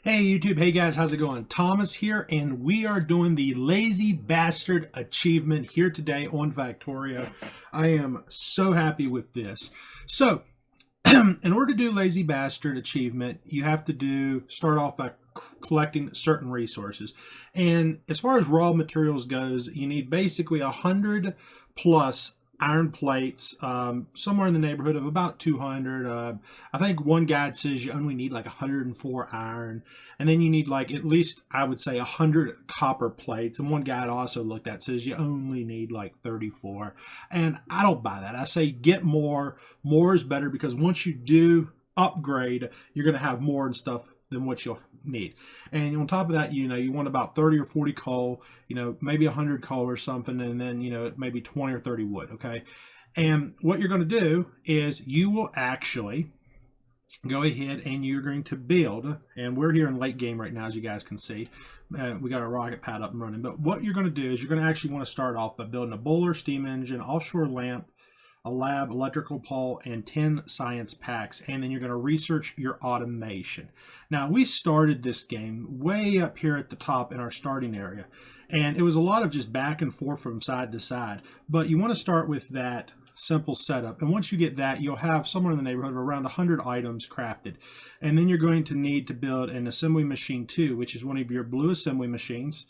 Hey YouTube, hey guys, how's it going? Thomas here, and we are doing the Lazy Bastard achievement here today on Factorio. I am so happy with this. So, in order to do Lazy Bastard achievement, you have to start off by collecting certain resources. And as far as raw materials goes, you need basically 100 plus iron plates, somewhere in the neighborhood of about 200. I think one guide says you only need like 104 iron, and then you need like at least, I would say, 100 copper plates. And one guide also looked at says you only need like 34, and I don't buy that. I say get more. More is better, because once you do upgrade, you're going to have more and stuff than what you'll need. And on top of that, you want about 30 or 40 coal, maybe 100 coal or something, and then maybe 20 or 30 wood. Okay, and what you're going to do is you will actually go ahead and you're going to build, and we're here in late game right now, as you guys can see. We got our rocket pad up and running. But what you're going to do is you're going to actually want to start off by building a boiler, steam engine, offshore lamp, a lab, electrical pole, and 10 science packs, and then you're going to research your automation. Now, we started this game way up here at the top in our starting area, and it was a lot of just back and forth from side to side, but you want to start with that simple setup, and once you get that, you'll have somewhere in the neighborhood of around 100 items crafted, and then you're going to need to build an assembly machine 2, which is one of your blue assembly machines.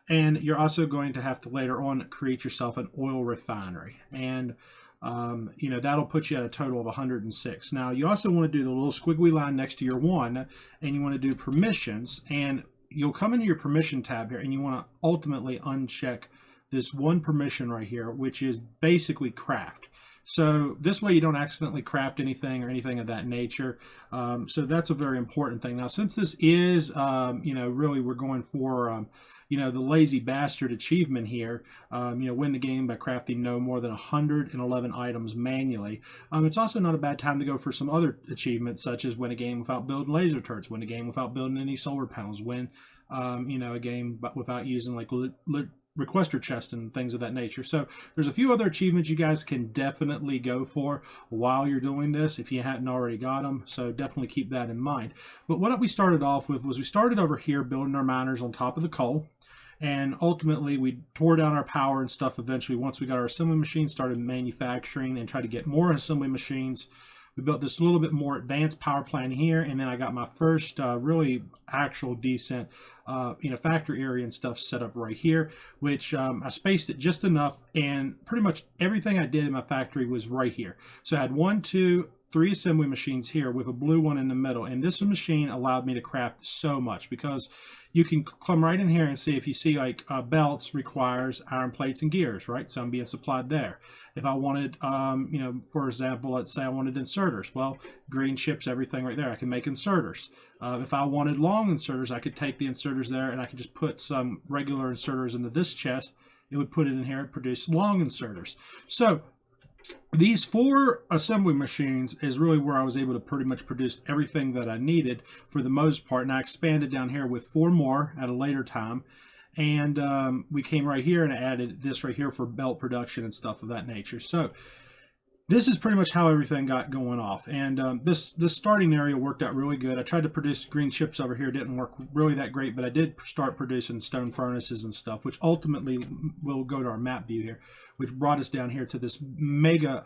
And you're also going to have to later on create yourself an oil refinery, and that'll put you at a total of 106. Now, you also want to do the little squiggly line next to your 1, and you want to do permissions, and you'll come into your permission tab here, and you want to ultimately uncheck this one permission right here, which is basically craft. So this way you don't accidentally craft anything or anything of that nature. So that's a very important thing. Now, since this is, really we're going for, the Lazy Bastard achievement here, win the game by crafting no more than 111 items manually. It's also not a bad time to go for some other achievements, such as win a game without building laser turrets, win a game without building any solar panels, win, a game without using like requester chest and things of that nature. So there's a few other achievements you guys can definitely go for while you're doing this if you hadn't already got them, so definitely keep that in mind. But what we started off with was we started over here building our miners on top of the coal, and ultimately we tore down our power and stuff eventually once we got our assembly machines, started manufacturing and tried to get more assembly machines. We built this little bit more advanced power plant here, and then I got my first really actual decent factory area and stuff set up right here, which I spaced it just enough, and pretty much everything I did in my factory was right here. So I had 1, 2, 3 assembly machines here with a blue one in the middle, and this machine allowed me to craft so much, because you can come right in here and see, if you see like belts requires iron plates and gears, right? So I'm being supplied there. If I wanted, for example, let's say I wanted inserters, well, green chips everything right there. I can make inserters. If I wanted long inserters, I could take the inserters there and I could just put some regular inserters into this chest. It would put it in here and produce long inserters. So these 4 assembly machines is really where I was able to pretty much produce everything that I needed for the most part, and I expanded down here with 4 more at a later time, and we came right here and added this right here for belt production and stuff of that nature. So this is pretty much how everything got going off, and this starting area worked out really good. I tried to produce green chips over here, didn't work really that great, but I did start producing stone furnaces and stuff, which ultimately will go to our map view here, which brought us down here to this mega,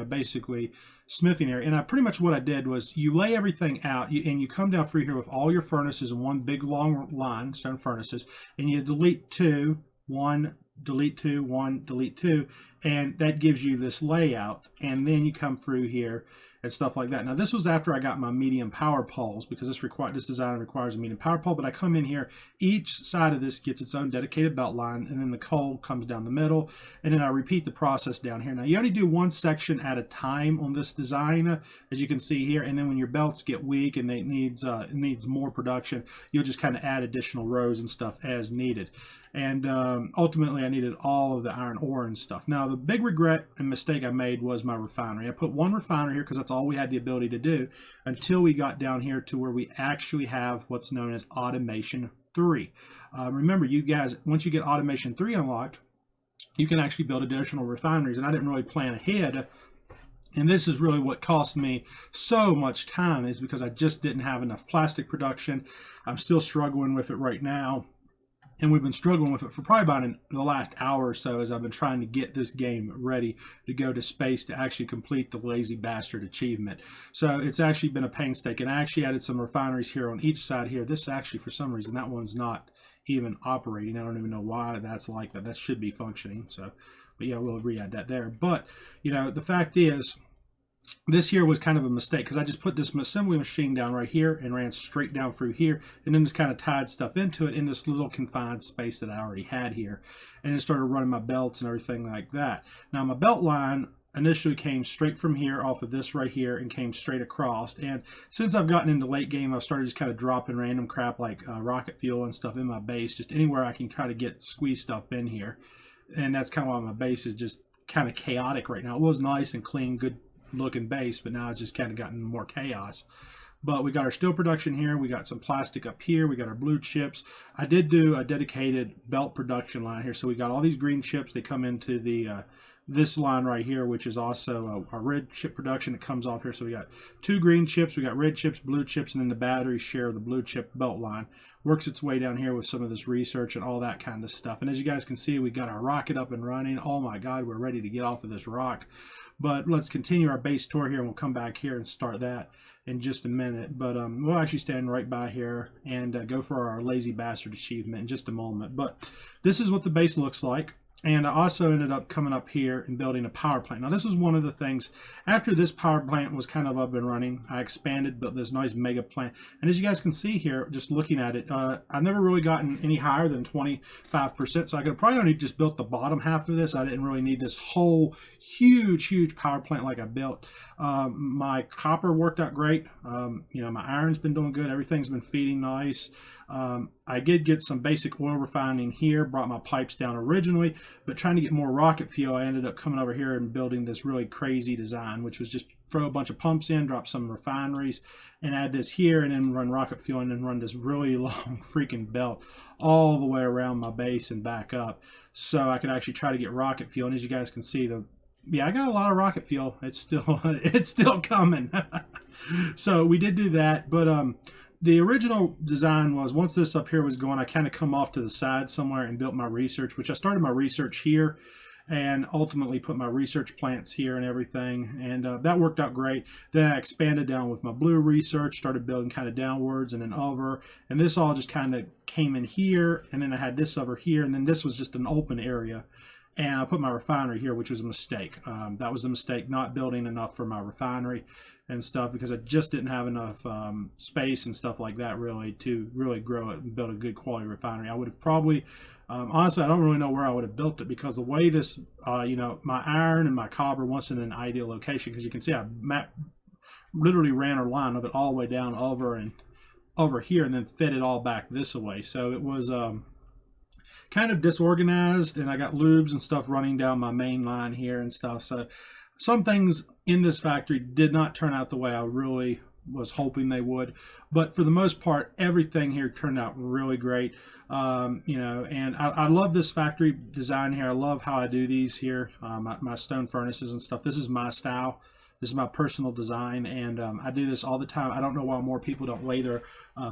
basically smithing area. And pretty much what I did was you lay everything out, and you come down through here with all your furnaces in one big long line, stone furnaces, and you delete 2, 1, delete 2, 1, delete 2, and that gives you this layout. And then you come through here and stuff like that. Now, this was after I got my medium power poles, because this design requires a medium power pole. But I come in here, each side of this gets its own dedicated belt line, and then the coal comes down the middle, and then I repeat the process down here. Now, you only do one section at a time on this design, as you can see here, and then when your belts get weak and it needs more production, you'll just kind of add additional rows and stuff as needed. And ultimately, I needed all of the iron ore and stuff. Now, the big regret and mistake I made was my refinery. I put one refinery here because that's all we had the ability to do, until we got down here to where we actually have what's known as Automation 3. Remember, you guys, once you get Automation 3 unlocked, you can actually build additional refineries. And I didn't really plan ahead And this is really what cost me so much time, is because I just didn't have enough plastic production. I'm still struggling with it right now. And we've been struggling with it for probably about the last hour or so, as I've been trying to get this game ready to go to space to actually complete the Lazy Bastard achievement. So it's actually been a painstaking. I actually added some refineries here on each side here. This actually, for some reason, that one's not even operating. I don't even know why that's like that. That should be functioning. So, but yeah, we'll re-add that there. But, you know, the fact is, this here was kind of a mistake, because I just put this assembly machine down right here and ran straight down through here, and then just kind of tied stuff into it in this little confined space that I already had here, and then started running my belts and everything like that. Now my belt line initially came straight from here off of this right here and came straight across, and since I've gotten into late game, I've started just kind of dropping random crap like rocket fuel and stuff in my base, just anywhere I can try to squeeze stuff in here. And that's kind of why my base is just kind of chaotic right now. It was nice and clean, good looking base, but now it's just kind of gotten more chaos. But we got our steel production here, we got some plastic up here, we got our blue chips. I did do a dedicated belt production line here, so we got all these green chips. They come into the this line right here, which is also a red chip production that comes off here. So we got 2 green chips, we got red chips, blue chips, and then the battery share of the blue chip belt line works its way down here with some of this research and all that kind of stuff. And as you guys can see, we got our rocket up and running. Oh my god, we're ready to get off of this rock. But let's continue our base tour here, and we'll come back here and start that in just a minute. But we'll actually stand right by here and go for our Lazy Bastard achievement in just a moment. But this is what the base looks like. And I also ended up coming up here and building a power plant. Now this was one of the things, after this power plant was kind of up and running, I expanded, built this nice mega plant. And as you guys can see here, just looking at it, I've never really gotten any higher than 25%. So I could have probably only just built the bottom half of this. I didn't really need this whole huge power plant like I built. My copper worked out great. You know, my iron's been doing good. Everything's been feeding nice. I did get some basic oil refining here, brought my pipes down originally, but trying to get more rocket fuel, I ended up coming over here and building this really crazy design, which was just throw a bunch of pumps in, drop some refineries, and add this here, and then run rocket fuel, and then run this really long freaking belt all the way around my base and back up, so I could actually try to get rocket fuel. And as you guys can see, I got a lot of rocket fuel. It's still coming. So we did do that, but the original design was, once this up here was going, I kind of come off to the side somewhere and built my research, which I started my research here and ultimately put my research plants here and everything, and that worked out great. Then I expanded down with my blue research, started building kind of downwards and then over, and this all just kind of came in here, and then I had this over here, and then this was just an open area. And I put my refinery here, which was a mistake. That was a mistake, not building enough for my refinery and stuff, because I just didn't have enough space and stuff like that really to really grow it and build a good quality refinery. I would have probably, honestly, I don't really know where I would have built it, because the way this, you know, my iron and my copper wasn't in an ideal location, because you can see I literally ran a line of it all the way down over and over here, and then fed it all back this way. So it was kind of disorganized, and I got lubes and stuff running down my main line here and stuff. So some things in this factory did not turn out the way I really was hoping they would, but for the most part, everything here turned out really great. You know, and I love this factory design here. I love how I do these here, my stone furnaces and stuff. This is my style. This is my personal design, and I do this all the time. I don't know why more people don't lay their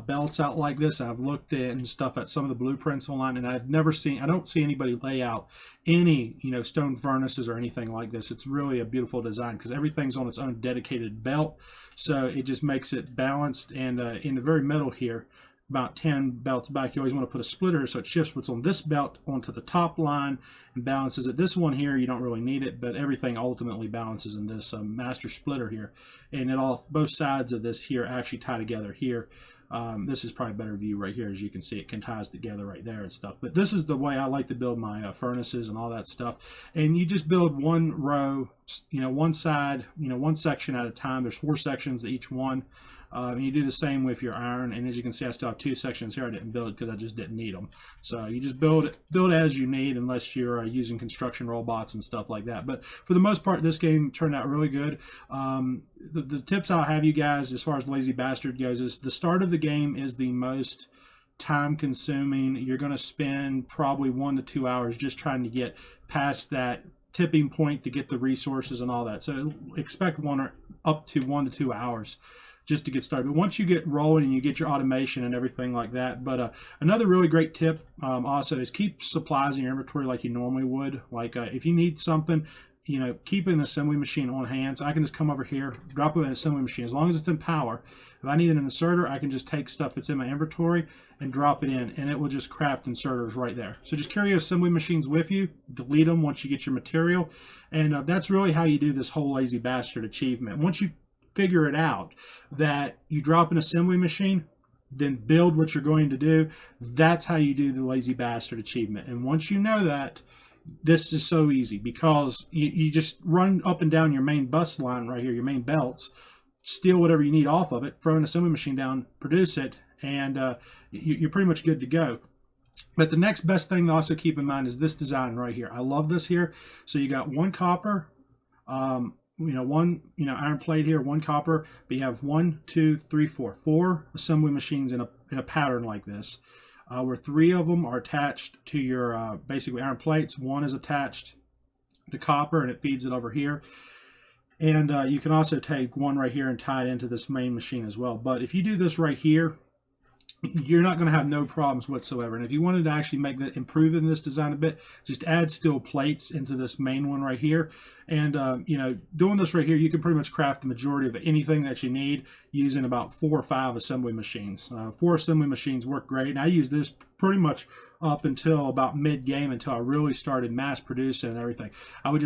belts out like this. I've looked at and stuff at some of the blueprints online, and I don't see anybody lay out any, you know, stone furnaces or anything like this. It's really a beautiful design, because everything's on its own dedicated belt, so it just makes it balanced. And in the very middle here, about 10 belts back, you always want to put a splitter so it shifts what's on this belt onto the top line and balances it. This one here, you don't really need it, but everything ultimately balances in this master splitter here. And both sides of this here actually tie together here. This is probably a better view right here. As you can see, it can ties together right there and stuff. But this is the way I like to build my furnaces and all that stuff. And you just build one row, you know, one side, you know, one section at a time. There's 4 sections to each one. And you do the same with your iron, and as you can see, I still have 2 sections here I didn't build because I just didn't need them. So you just build as you need, unless you're using construction robots and stuff like that. But for the most part, this game turned out really good. The tips I'll have you guys as far as Lazy Bastard goes is the start of the game is the most time consuming. You're going to spend probably 1 to 2 hours just trying to get past that tipping point to get the resources and all that. So expect up to 1 to 2 hours just to get started. But once you get rolling and you get your automation and everything like that. But another really great tip also is keep supplies in your inventory like you normally would. Like if you need something, you know, keep an assembly machine on hand. So I can just come over here, drop it in an assembly machine. As long as it's in power, if I need an inserter, I can just take stuff that's in my inventory and drop it in, and it will just craft inserters right there. So just carry your assembly machines with you, delete them once you get your material, and that's really how you do this whole lazy bastard achievement. Once you figure it out that you drop an assembly machine, then build what you're going to do, that's how you do the lazy bastard achievement. And once you know that, this is so easy, because you just run up and down your main bus line right here, your main belts, steal whatever you need off of it, throw an assembly machine down, produce it, and you're pretty much good to go. But the next best thing to also keep in mind is this design right here. I love this here. So you got one copper, one iron plate here, one copper, but you have 4 assembly machines in a pattern like this, where 3 of them are attached to your basically iron plates. 1 is attached to copper and it feeds it over here. And you can also take 1 right here and tie it into this main machine as well. But if you do this right here, you're not going to have no problems whatsoever. And if you wanted to actually improve in this design a bit, just add steel plates into this main one right here. And doing this right here, you can pretty much craft the majority of anything that you need using about 4 or 5 assembly machines. 4 assembly machines work great, and I use this pretty much up until about mid-game, until I really started mass producing and everything. I would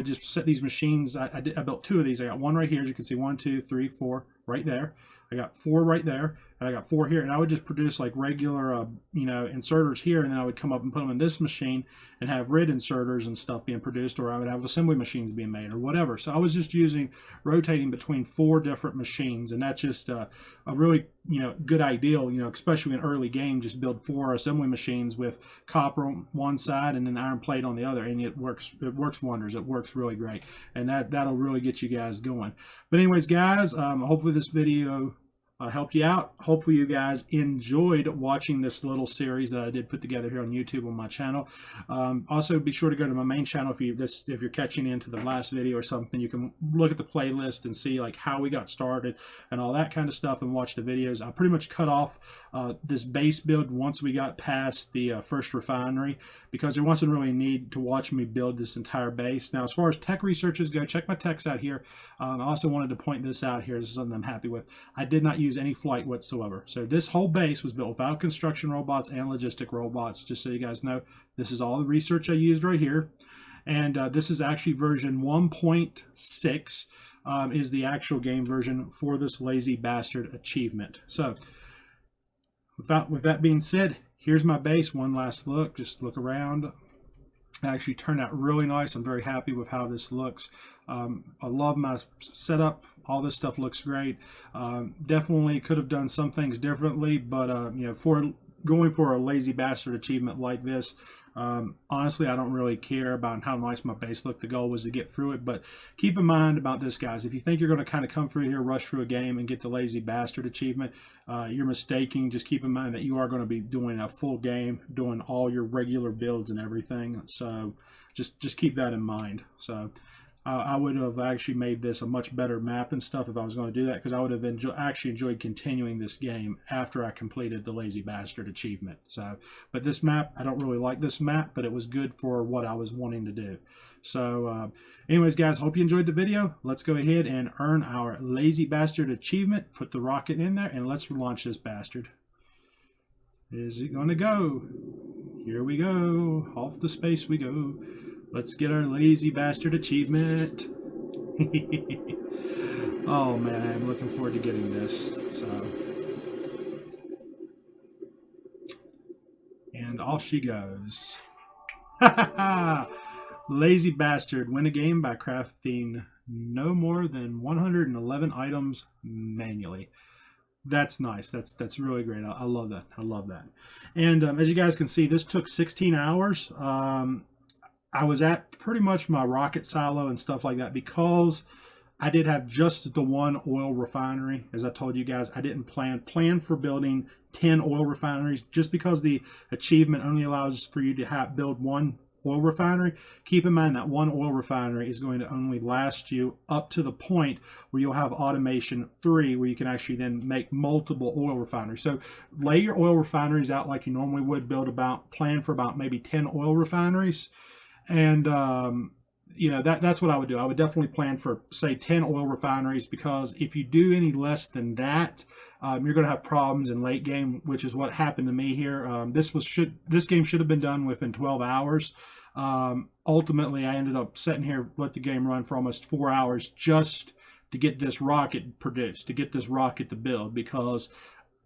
just set these machines. I built 2 of these. I got 1 right here, as you can see, 1, 2, 3, 4 right there. I got 4 right there, and I got 4 here, and I would just produce like regular, inserters here, and then I would come up and put them in this machine and have rid inserters and stuff being produced, or I would have assembly machines being made, or whatever. So I was just rotating between 4 different machines, and that's just a really, good ideal, especially in early game. Just build 4 assembly machines with copper on one side and an iron plate on the other, and it works wonders. It works really great, and that'll really get you guys going. But anyways, guys, hopefully this video helped you out. Hopefully you guys enjoyed watching this little series that I did put together here on YouTube on my channel. Also, be sure to go to my main channel if you're catching into the last video or something. You can look at the playlist and see like how we got started and all that kind of stuff, and watch the videos. I pretty much cut off this base build once we got past the first refinery, because there wasn't really a need to watch me build this entire base. Now, as far as tech researches go, check my techs out here. I also wanted to point this out here. This is something I'm happy with. I did not use any flight whatsoever. So this whole base was built without construction robots and logistic robots. Just so you guys know, this is all the research I used right here. And this is actually version 1.6 is the actual game version for this lazy bastard achievement. So with that being said, here's my base. One last look. Just look around. It actually turned out really nice. I'm very happy with how this looks. I love my setup. All this stuff looks great. Definitely could have done some things differently, but for going for a lazy bastard achievement like this, honestly, I don't really care about how nice my base looked. The goal was to get through it. But keep in mind about this, guys. If you think you're going to kind of come through here, rush through a game, and get the lazy bastard achievement, you're mistaking. Just keep in mind that you are going to be doing a full game, doing all your regular builds and everything. So just keep that in mind. So I would have actually made this a much better map and stuff if I was going to do that, because I would have actually enjoyed continuing this game after I completed the lazy bastard achievement. So, but this map, I don't really like this map, but it was good for what I was wanting to do. So anyways, guys, hope you enjoyed the video. Let's go ahead and earn our lazy bastard achievement. Put the rocket in there, and let's launch this bastard. Is it going to go? Here we go. Off to space we go. Let's get our lazy bastard achievement. Oh man, I'm looking forward to getting this. So, and off she goes. Lazy bastard, win a game by crafting no more than 111 items manually. That's nice. That's really great. I love that. I love that. And as you guys can see, this took 16 hours. I was at pretty much my rocket silo and stuff like that, because I did have just the 1 oil refinery. As I told you guys, I didn't plan for building 10 oil refineries, just because the achievement only allows for you to build 1 oil refinery. Keep in mind that one oil refinery is going to only last you up to the point where you'll have automation 3, where you can actually then make multiple oil refineries. So lay your oil refineries out like you normally would, plan for about maybe 10 oil refineries. And that's what I would do. I would definitely plan for, say, 10 oil refineries, because if you do any less than that, you're going to have problems in late game, which is what happened to me here. This game should have been done within 12 hours. Ultimately, I ended up sitting here, let the game run for almost 4 hours just to get this rocket produced, to get this rocket to build, because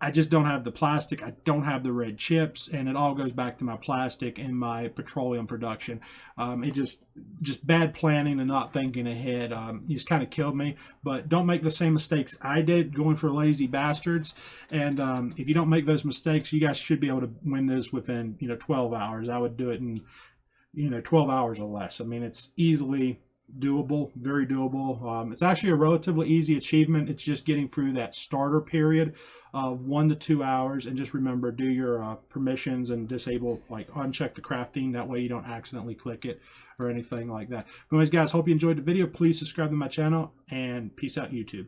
I just don't have the plastic, I don't have the red chips, and it all goes back to my plastic and my petroleum production. It just bad planning and not thinking ahead just kind of killed me. But don't make the same mistakes I did going for lazy bastards. And if you don't make those mistakes, you guys should be able to win this within 12 hours. I would do it in 12 hours or less. I mean, it's easily doable, very doable. It's actually a relatively easy achievement. It's just getting through that starter period of 1 to 2 hours. And just remember, do your permissions and disable, uncheck the crafting. That way you don't accidentally click it or anything like that. Anyways, guys, hope you enjoyed the video. Please subscribe to my channel, and peace out, YouTube.